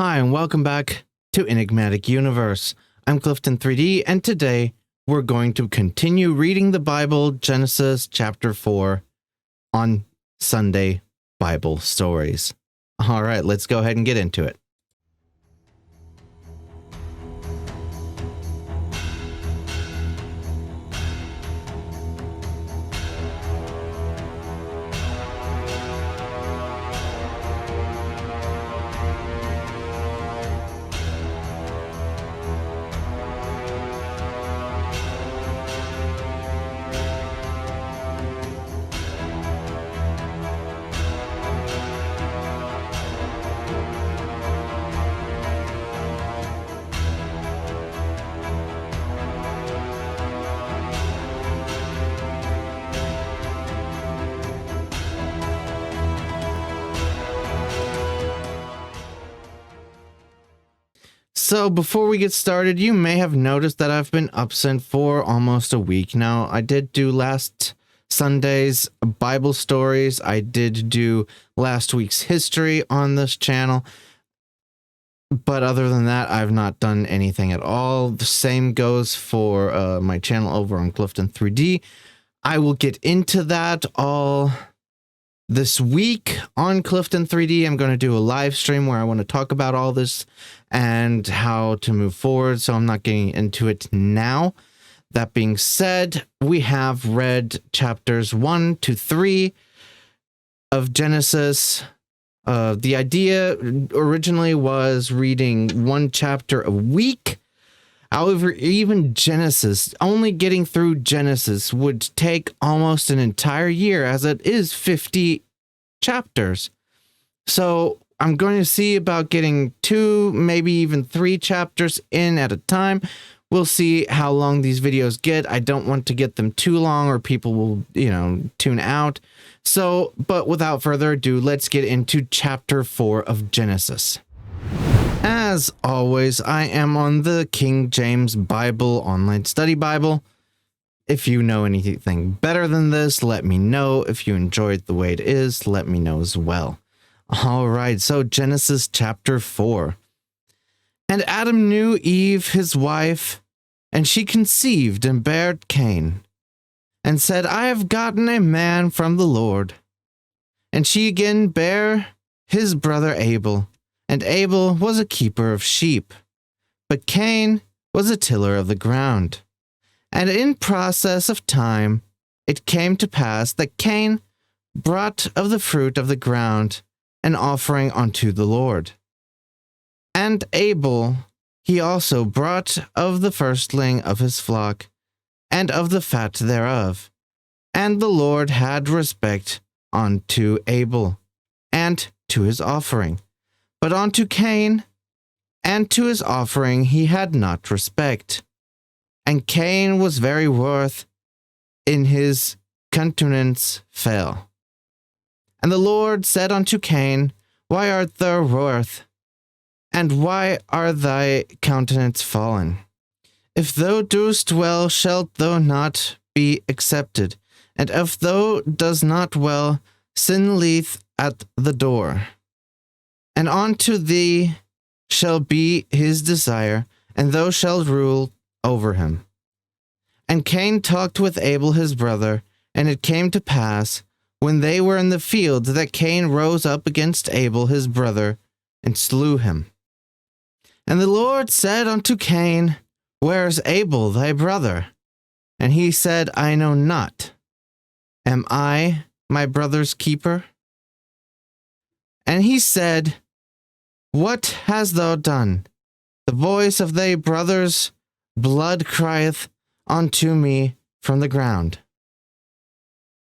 Hi, and welcome back to Enigmatic Universe. I'm Clifton3D, and today we're going to continue reading the Bible, Genesis chapter 4, on Sunday Bible Stories. All right, let's go ahead and get into it. So before we get started, you may have noticed that I've been absent for almost a week now. I did do last Sunday's Bible stories. I did do last week's history on this channel. But other than that, I've not done anything at all. The same goes for my channel over on Clifton3D. I will get into that all this week on Clifton3D. I'm going to do a live stream where I want to talk about all this and how to move forward, so I'm not getting into it now. That being said, we have read chapters 1 to 3 of Genesis. The idea originally was reading one chapter a week. However, even Genesis, only getting through Genesis would take almost an entire year, as it is 50 chapters. So I'm going to see about getting 2, maybe even 3 chapters in at a time. We'll see how long these videos get. I don't want to get them too long or people will, tune out. So, but without further ado, let's get into chapter 4 of Genesis. As always, I am on the King James Bible Online Study Bible. If you know anything better than this, let me know. If you enjoyed the way it is, let me know as well. All right, so Genesis chapter 4. And Adam knew Eve, his wife, and she conceived and bare Cain, and said, I have gotten a man from the Lord. And she again bare his brother Abel, and Abel was a keeper of sheep, but Cain was a tiller of the ground. And in process of time, it came to pass that Cain brought of the fruit of the ground an offering unto the Lord. And Abel he also brought of the firstling of his flock, and of the fat thereof. And the Lord had respect unto Abel, and to his offering. But unto Cain, and to his offering he had not respect. And Cain was very wroth, in his countenance fell. And the Lord said unto Cain, Why art thou wroth? And why are thy countenance fallen? If thou doest well, shalt thou not be accepted. And if thou dost not well, sin lieth at the door. And unto thee shall be his desire, and thou shalt rule over him. And Cain talked with Abel his brother, and it came to pass, when they were in the field, that Cain rose up against Abel his brother, and slew him. And the Lord said unto Cain, Where is Abel thy brother? And he said, I know not. Am I my brother's keeper? And he said, What hast thou done? The voice of thy brother's blood crieth unto me from the ground.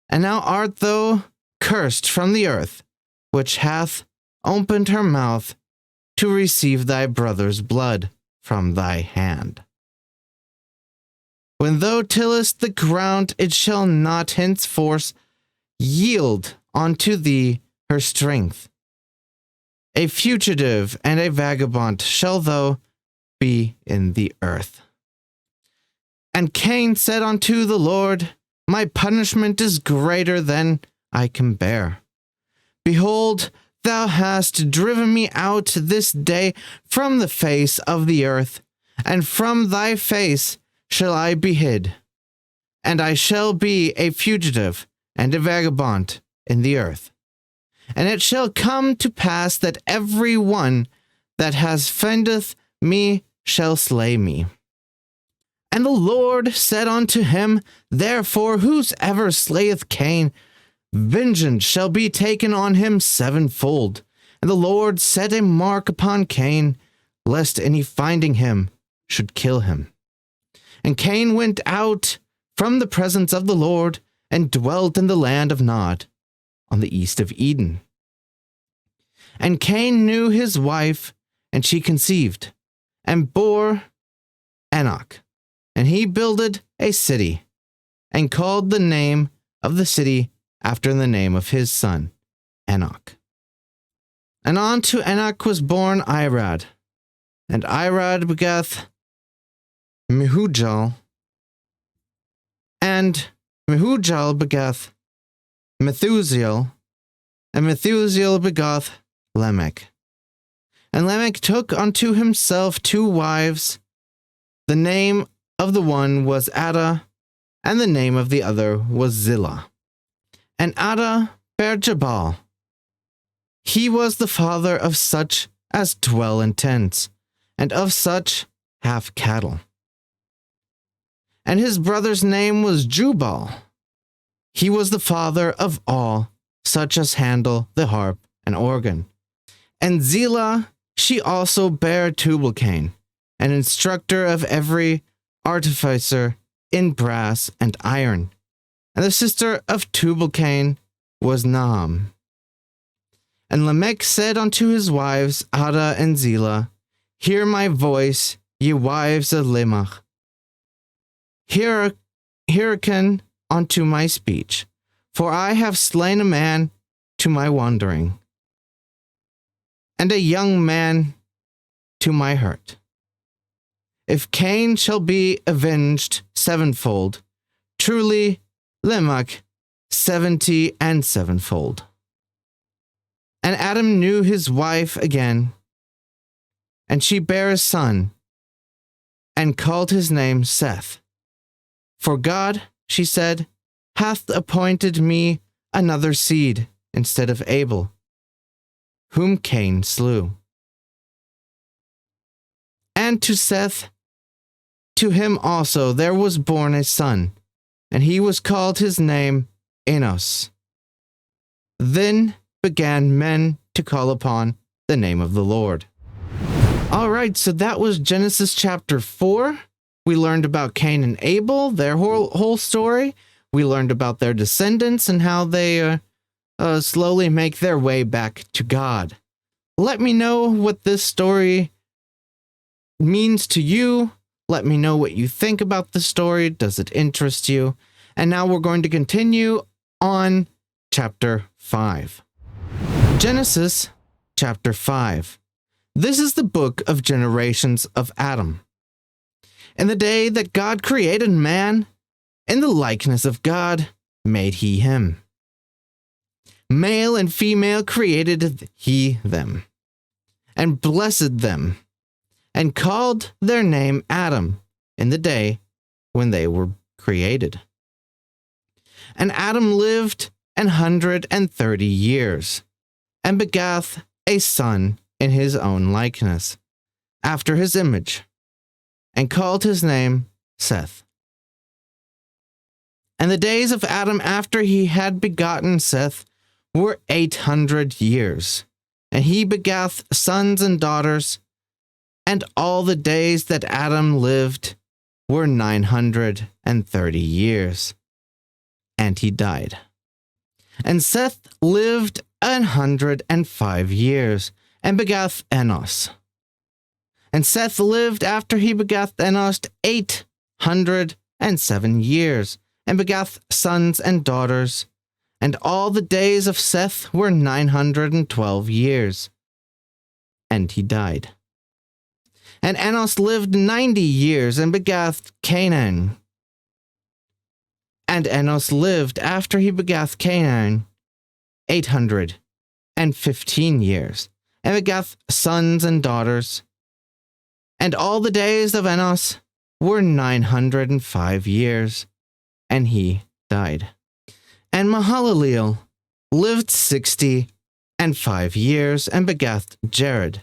And now art thou cursed from the earth, which hath opened her mouth to receive thy brother's blood from thy hand. When thou tillest the ground, it shall not henceforth yield unto thee her strength. A fugitive and a vagabond shall thou be in the earth. And Cain said unto the Lord, My punishment is greater than I can bear. Behold, thou hast driven me out this day from the face of the earth, and from thy face shall I be hid, and I shall be a fugitive and a vagabond in the earth. And it shall come to pass that every one that has findeth me shall slay me. And the Lord said unto him, Therefore whosoever slayeth Cain, vengeance shall be taken on him sevenfold. And the Lord set a mark upon Cain, lest any finding him should kill him. And Cain went out from the presence of the Lord, and dwelt in the land of Nod, on the east of Eden. And Cain knew his wife, and she conceived, and bore Enoch. And he builded a city, and called the name of the city after the name of his son, Enoch. And unto Enoch was born Irad, and Irad begat Mehujal, and Mehujal begat Methusiel, and Methusiel begat Lamech. And Lamech took unto himself 2 wives. The name of the one was Adve, and the name of the other was Zillah. And Adve bare Jabal. He was the father of such as dwell in tents, and of such have cattle. And his brother's name was Jubal. He was the father of all such as handle the harp and organ. And Zillah, she also bare Tubal-Cain, an instructor of every artificer in brass and iron. And the sister of Tubal-Cain was Naham. And Lamech said unto his wives, Adve and Zillah, Hear my voice, ye wives of Lamech. Hearken unto my speech, for I have slain a man to my wandering, and a young man to my hurt. If Cain shall be avenged sevenfold, truly Lamech 70 and sevenfold. And Adam knew his wife again, and she bare a son, and called his name Seth. For God, she said, hath appointed me another seed instead of Abel, whom Cain slew. And to Seth, to him also there was born a son, and he was called his name Enos. Then began men to call upon the name of the Lord. All right, so that was Genesis chapter 4. We learned about Cain and Abel, their whole story. We learned about their descendants and how they slowly make their way back to God. Let me know what this story means to you. Let me know what you think about the story. Does it interest you? And now we're going to continue on chapter 5. Genesis chapter 5. This is the book of generations of Adam. In the day that God created man, in the likeness of God made he him. Male and female created he them, and blessed them, and called their name Adam in the day when they were created. And Adam lived 130 years, and begat a son in his own likeness, after his image, and called his name Seth. And the days of Adam after he had begotten Seth were 800 years, and he begat sons and daughters, and all the days that Adam lived were 930 years, and he died. And Seth lived 105 years, and begat Enos. And Seth lived after he begat Enos 807 years, and begat sons and daughters. And all the days of Seth were 912 years, and he died. And Enos lived 90 years, and begat Canaan. And Enos lived after he begat Canaan 830 115 years, and begat sons and daughters. And all the days of Enos were 905 years, and he died. And Mahalaleel lived 65 years, and begat Jared.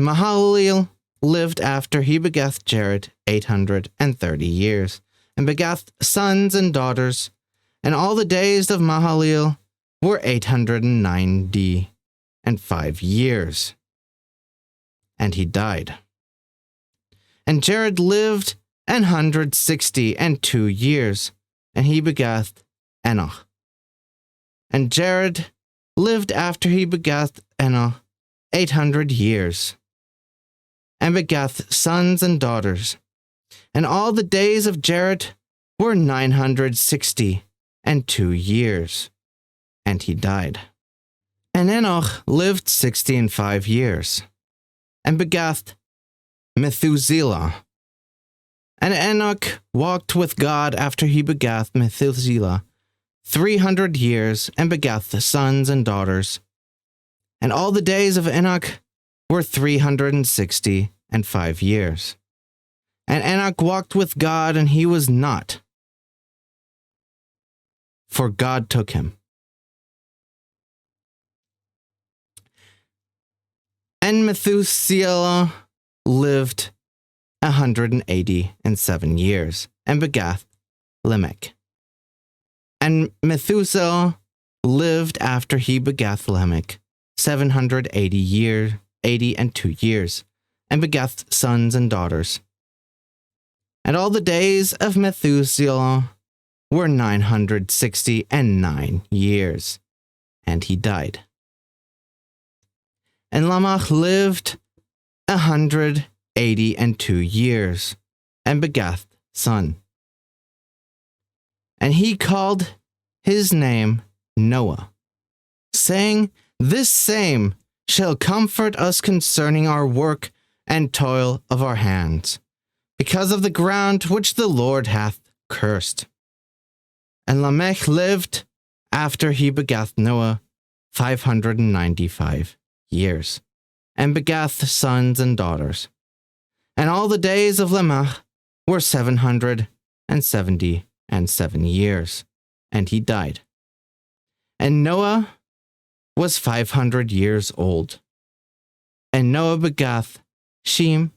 Mahalaleel lived after he begat Jared 830 years, and begat sons and daughters. And all the days of Mahalaleel were 895 years, and he died. And Jared lived 162 years, and he begat Enoch. And Jared lived after he begat Enoch 800 years, and begat sons and daughters. And all the days of Jared were 962 years, and he died. And Enoch lived 65 years, and begat Methuselah. And Enoch walked with God after he begat Methuselah 300 years, and begat the sons and daughters. And all the days of Enoch were 365 years. And Enoch walked with God, and he was not, for God took him. And Methuselah lived 187 years, and begat Lamech. And Methuselah lived after he begat Lamech 782 years, and begat sons and daughters. And all the days of Methuselah were 969 years, and he died. And Lamech lived 182 years, and begat son. And he called his name Noah, saying, This same shall comfort us concerning our work and toil of our hands, because of the ground which the Lord hath cursed. And Lamech lived after he begat Noah 595 years, and begat sons and daughters. And all the days of Lamech were 777 years, and he died. And Noah was 500 years old. And Noah begat Shem,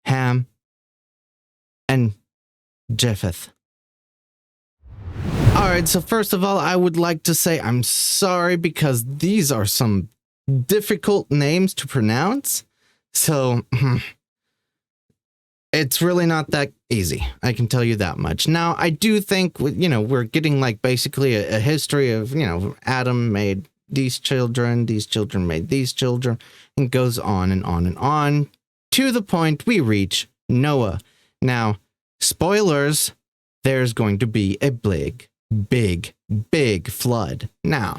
Ham, and Japheth. Alright, so first of all, I would like to say I'm sorry because these are some difficult names to pronounce. So, it's really not that easy. I can tell you that much. Now, I do think, we're getting like basically a history of, Adam made these children made these children, and goes on and on and on to the point we reach Noah. Now, spoilers, there's going to be a big flood. Now,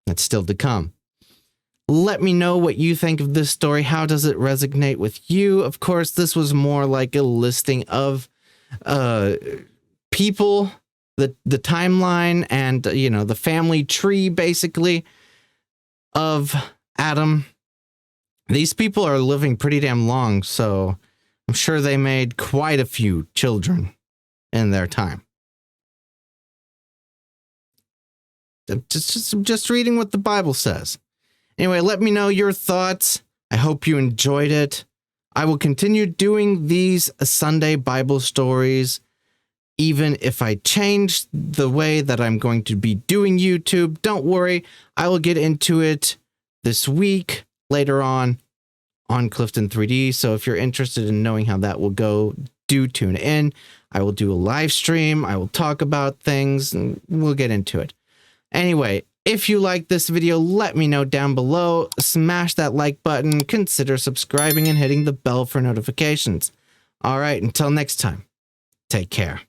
that's still to come. Let me know what you think of this story. How does it resonate with you? Of course, this was more like a listing of people, the timeline, and the family tree basically of Adam. These people are living pretty damn long, so I'm sure they made quite a few children in their time. Just reading what the Bible says. Anyway, let me know your thoughts. I hope you enjoyed it. I will continue doing these Sunday Bible stories, even if I change the way that I'm going to be doing YouTube. Don't worry, I will get into it this week, later on Clifton 3D. So if you're interested in knowing how that will go, do tune in. I will do a live stream. I will talk about things, and we'll get into it. Anyway, if you like this video, let me know down below. Smash that like button, consider subscribing, and hitting the bell for notifications. All right, until next time, take care.